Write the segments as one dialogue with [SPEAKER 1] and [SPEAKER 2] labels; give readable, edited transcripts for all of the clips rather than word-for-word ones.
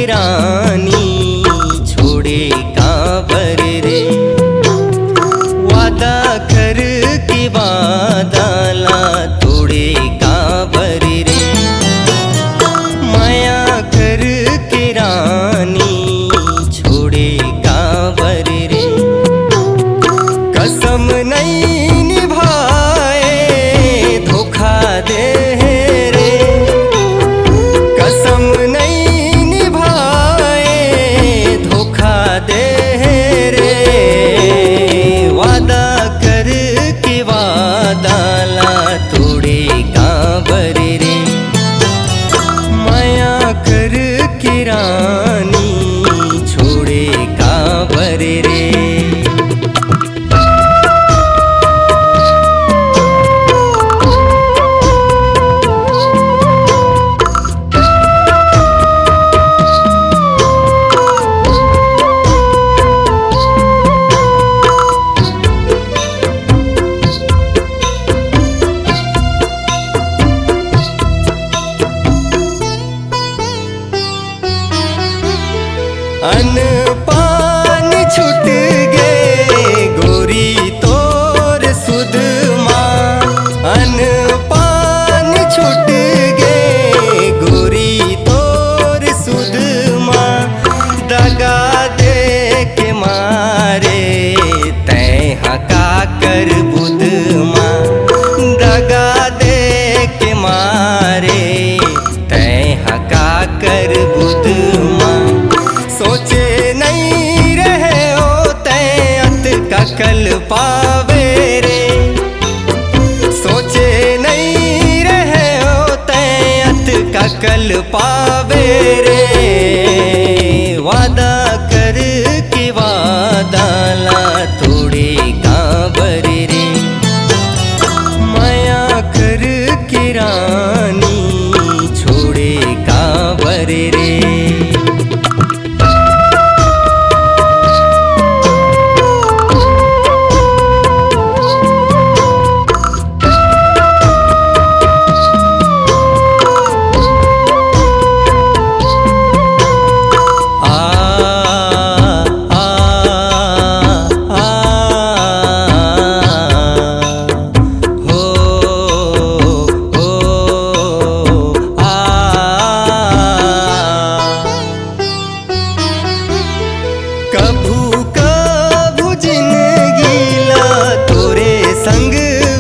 [SPEAKER 1] के रानी छोड़े कांवर रे। वादा कर के वादाला तोड़े कांवर रे। माया कर के रानी छोड़े कांवर रे। कसम नहीं निभाए धोखा दे रे। कसम नहीं निभाए धोखा दे रे। वादा कर के वादाला तोड़े कांवर रे। माया कर के रानी छोड़े कांवर रे। अन पान छुट गे गोरी तोर सुध माँ। अन पान छुट गे गोरी तोर सुध माँ। दगा दे के मारे तैं हका कर बुध माँ। दगा दे के मारे तैं हका कर बुध माँ। सोचे नहीं रहे हो तैं अत का कल पावे रे। सोचे नहीं रहे हो तैं अत का कल पावे रे। वादा कर के वादाला तोड़े कांवर रे। माया कर के रानी छोड़े कांवर रे। कभू कभू जिंदगी ला तोरे संग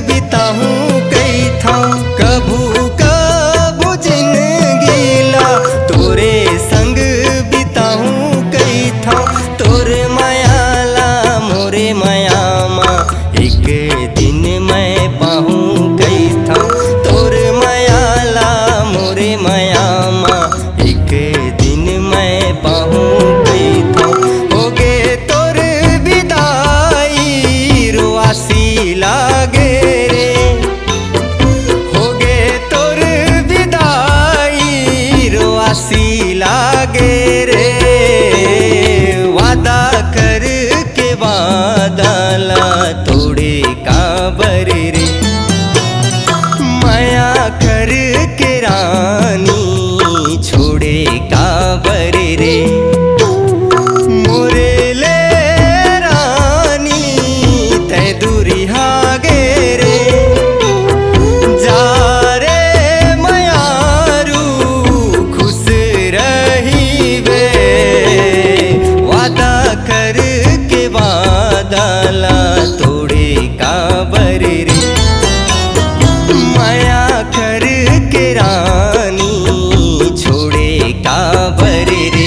[SPEAKER 1] बिताहूं कई था। कभू कभू जिंदगी ला तोरे संग बिताहूं कई था। तोर माया ला मोरे माया माँ एक दिन मैं पाहूं कई था। तोर माया ला मोरे माया माँ एक दिन मैं पाहूं कई था। लागे रे होगे तोर विदाई रोआसी लागे रे। वादा कर के वादाला तोड़े कांवर रे। माया कर के रानी छोड़े कांवर रे। मोरे ले रानी तै दूरी हागे रे। जा रे मयारू खुश रही वे। वादा कर के वादाला तोड़े कांवर रे। माया कर के रानी छोड़े कांवर रे।